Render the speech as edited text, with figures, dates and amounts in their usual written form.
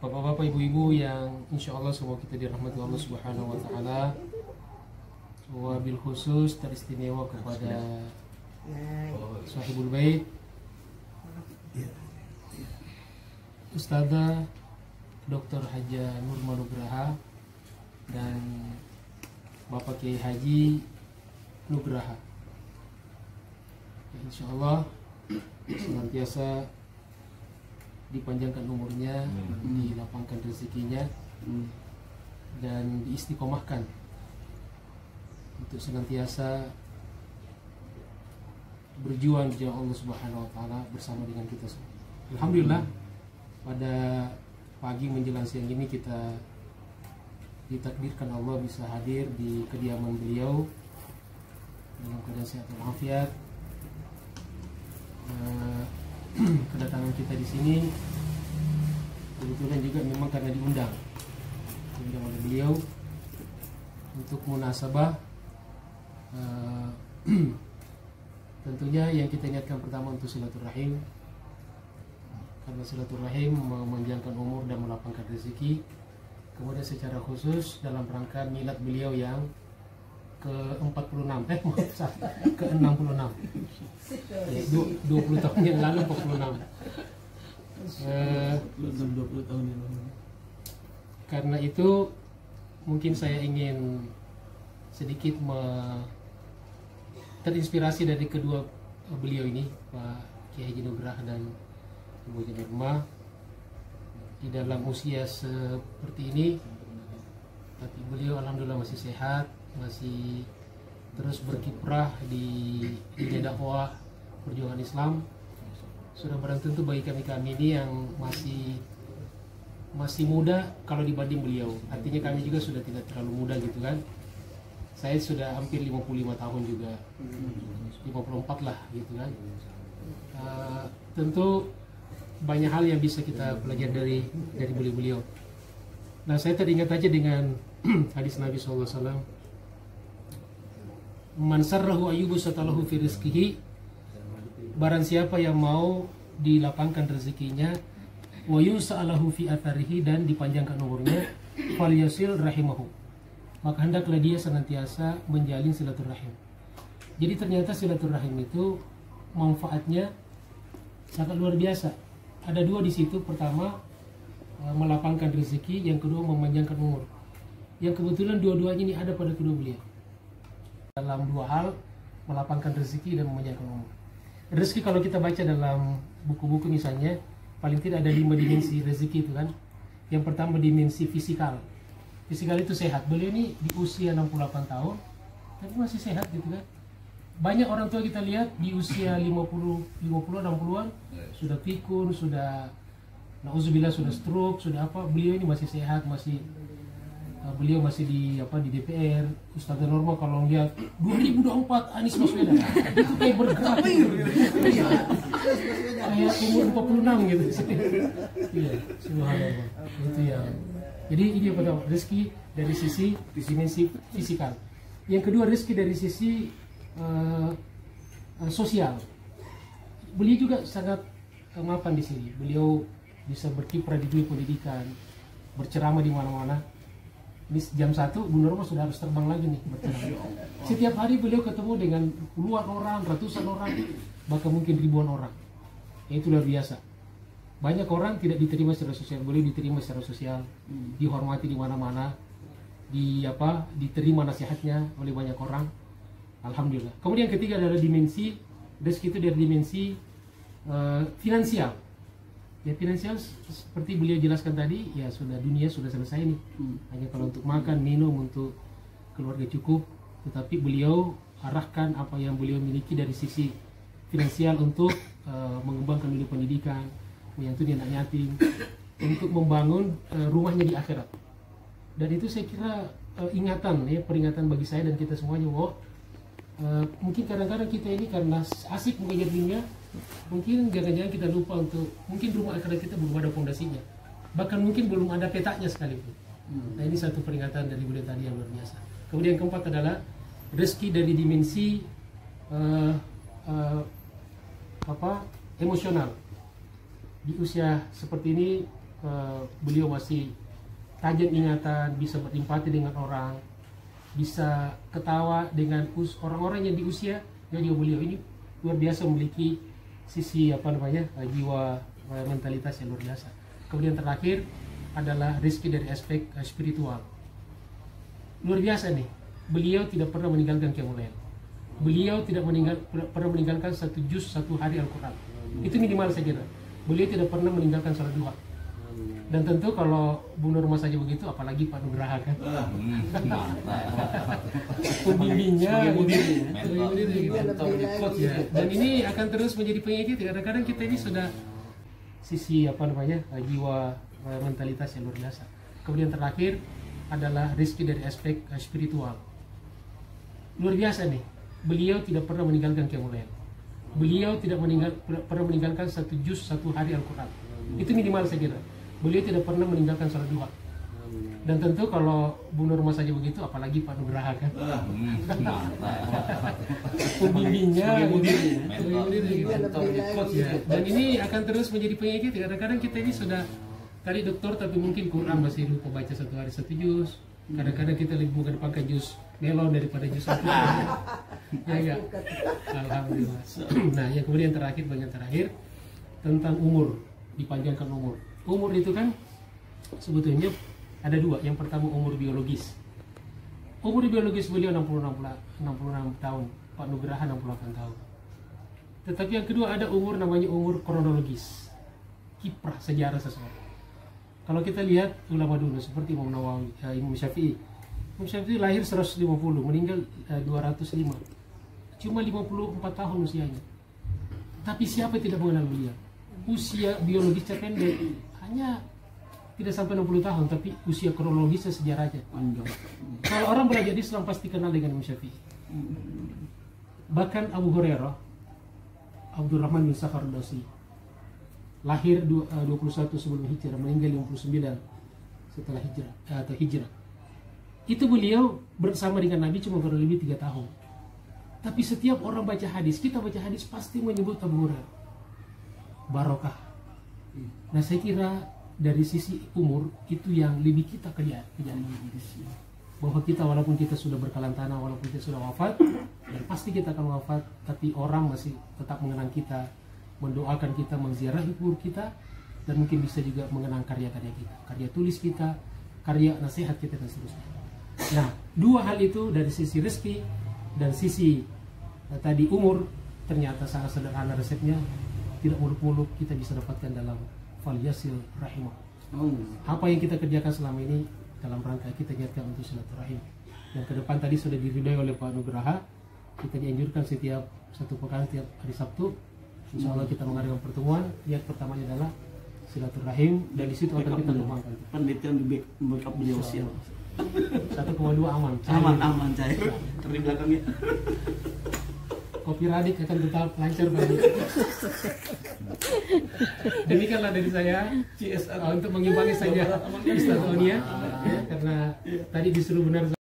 Bapak-bapak, ibu-ibu yang insya Allah semua kita dirahmati Allah Subhanahu wa Ta'ala. Wabil khusus teristimewa kepada Sahibul Bait, Ustadzah Dr. Haja Nur Manugraha dan Bapak Kiai Haji Nugraha. Insya Allah senantiasa dipanjangkan umurnya, dilapangkan rezekinya, dan diistiqomahkan untuk senantiasa berjuang di jalan Allah Subhanahu wa Ta'ala bersama dengan kita semua. Alhamdulillah, pada pagi menjelang siang ini kita ditakdirkan Allah bisa hadir di kediaman beliau dalam keadaan sehat walafiat. Kedatangan kita di sini kebetulan juga memang karena diundang oleh beliau untuk munasabah. Tentunya yang kita ingatkan pertama untuk silaturahim, karena silaturahim memanjangkan umur dan melapangkan rezeki. Kemudian secara khusus dalam rangka milad beliau yang ke-46, ke-66, 20 tahun yang lalu, 46. 20 tahun yang lalu. Karena itu mungkin saya ingin sedikit terinspirasi dari kedua beliau ini, Pak Kiai Haji Nugraha dan Ibu Haji Nurma. Di dalam usia seperti ini, tapi beliau alhamdulillah masih sehat, masih terus berkiprah di dunia dakwah perjuangan Islam. Sudah barang tentu bagi kami ini yang masih muda kalau dibanding beliau. Artinya kami juga sudah tidak terlalu muda gitu kan. Saya sudah hampir 55 tahun juga, 54 lah gitu kan. Tentu banyak hal yang bisa kita pelajari dari beliau. Nah, saya teringat aja dengan hadis Nabi SAW. Man sarrahu ayyubu satalahu fi rizqihi, barang siapa yang mau dilapangkan rezekinya, wa yusa'alahu fi atharihi, dan dipanjangkan umurnya, falyasil rahimahu, maka hendaklah dia senantiasa menjalin silaturahim. Jadi ternyata silaturahim itu manfaatnya sangat luar biasa. Ada dua di situ. Pertama, melapangkan rezeki, yang kedua memanjangkan umur. Yang kebetulan dua-duanya ini ada pada kedua beliau. Dalam dua hal, melapangkan rezeki dan memanjangkan umur. Rezeki kalau kita baca dalam buku-buku misalnya, paling tidak ada 5 dimensi rezeki itu kan. Yang pertama dimensi fisikal. Fisikal itu sehat. Beliau ini di usia 68 tahun, tapi masih sehat gitu kan. Banyak orang tua kita lihat di usia 50, 60-an sudah pikun, sudah nauzubillah, sudah stroke, sudah apa. Beliau ini masih sehat, beliau masih di DPR. Ustadzah Norma kalau lihat 2024 Anies Baswedan itu kayak bergerak kayak umur 46 gitu. Iya, subhanallah. Itu yang. Jadi ini pada rezeki dari sisi dimensi fisikal. Yang kedua, rezeki dari sisi sosial. Beliau juga sangat mapan di sini. Beliau bisa berkiprah di dunia pendidikan, berceramah di mana-mana. Di jam 1 Bu Nurma sudah harus terbang lagi nih berceramah. Setiap hari beliau ketemu dengan puluhan orang, ratusan orang, bahkan mungkin ribuan orang. Itu luar biasa. Banyak orang tidak diterima secara sosial, beliau diterima secara sosial, dihormati di mana-mana, diterima nasihatnya oleh banyak orang. Alhamdulillah. Kemudian yang ketiga adalah dimensi rezeki, itu dari dimensi finansial. Ya, finansial seperti beliau jelaskan tadi, ya sudah, dunia sudah selesai nih. Hanya kalau untuk makan, minum, untuk keluarga cukup. Tetapi beliau arahkan apa yang beliau miliki dari sisi finansial untuk mengembangkan dunia pendidikan, menyantuni anak yatim, untuk membangun rumahnya di akhirat. Dan itu saya kira peringatan bagi saya dan kita semuanya bahwa mungkin kadang-kadang kita ini karena asik mengejar dunia, mungkin jangan-jangan kita lupa untuk, mungkin rumah akhirat kita belum ada fondasinya, bahkan mungkin belum ada petanya sekalipun. Nah, ini satu peringatan dari beliau tadi yang luar biasa. Kemudian yang keempat adalah rezeki dari dimensi emosional. Di usia seperti ini beliau masih tajam ingatan, bisa berempati dengan orang, bisa ketawa dengan orang-orang yang di usia beliau ini luar biasa, memiliki sisi jiwa mentalitas yang luar biasa. Kemudian terakhir adalah rezeki dari aspek spiritual. Luar biasa nih, beliau tidak pernah meninggalkan qiyamul lail. Beliau tidak pernah meninggalkan satu juz satu hari Al-Quran. Itu minimal saya kira. Beliau tidak pernah meninggalkan sholat duha. Dan tentu kalau Bu Nurma saja begitu, apalagi Pak Nugraha kan. Pembimbingnya ya. Dan ini akan terus menjadi pengikut. Kadang-kadang kita ini sudah sisi jiwa mentalitas yang luar biasa. Kemudian terakhir adalah rezeki dari aspek spiritual. Luar biasa nih, beliau tidak pernah meninggalkan qiyamul lail. Beliau tidak pernah meninggalkan satu juz satu hari Al-Quran. Itu minimal saya kira. Beliau tidak pernah meninggalkan sholat duha. Dan tentu kalau Bu Nurma saja begitu, apalagi Pak Nugraha kan. Pembimbingnya ya. Dan ini akan terus menjadi pengikut. Kadang-kadang kita ini sudah tadi dokter, tapi mungkin Quran masih lupa baca satu hari satu juz. Kadang-kadang kita lebih mengedepankan juz melon daripada juz satu. Ya. Alhamdulillah. Nah, yang kemudian bagian terakhir tentang umur, dipanjangkan umur. Umur itu kan sebetulnya ada dua. Yang pertama umur biologis. Umur biologis beliau 66 tahun, Pak Nugraha 68 tahun. Tetapi yang kedua ada umur namanya umur kronologis, kiprah sejarah seseorang. Kalau kita lihat ulama dulu seperti Imam Nawawi, Imam Syafi'i. Imam Syafi'i lahir 150, meninggal 205. Cuma 54 tahun usianya. Tapi siapa tidak mengenal beliau? Usia biologisnya pendek, hanya tidak sampai 60 tahun, tapi usia kronologisnya sejarahnya panjang. Kalau orang belajar Islam pasti kenal dengan Imam Syafi'i. Bahkan Abu Hurairah, Abdurrahman bin Sakhar Dosi, lahir 21 sebelum hijrah, meninggal 59 setelah hijrah. Itu beliau bersama dengan Nabi cuma kurang lebih 3 tahun. Tapi setiap orang baca hadis, kita baca hadis pasti menyebut Abu Hurairah. Barokah. Nah, saya kira dari sisi umur itu yang lebih kita kejar, bahwa kita walaupun kita sudah berkalan tanah, walaupun kita sudah wafat, dan pasti kita akan wafat, tapi orang masih tetap mengenang kita, mendoakan kita, menziarahi kubur kita, dan mungkin bisa juga mengenang karya-karya kita, karya tulis kita, karya nasihat kita dan seterusnya. Nah, dua hal itu dari sisi rezeki dan sisi tadi umur ternyata sangat sederhana resepnya, tidak muluk-muluk, kita bisa dapatkan dalam falyasil rahimah. Apa yang kita kerjakan selama ini dalam rangka kita giatkan untuk silaturahim. Yang ke depan tadi sudah diridai oleh Pak Nugraha, kita dianjurkan setiap satu pekan, setiap hari Sabtu, insya Allah kita mengadakan pertemuan. Yang pertamanya adalah silaturahim, dan di situ akan kita kembangkan. Penelitian di backup beliau siap. 1,2 aman. Aman cair. Di belakangnya. Kopi Radik akan tetap lancar bagi. Demikianlah dari saya untuk mengimbangi saja Ustaz Onia, karena tadi disuruh benar.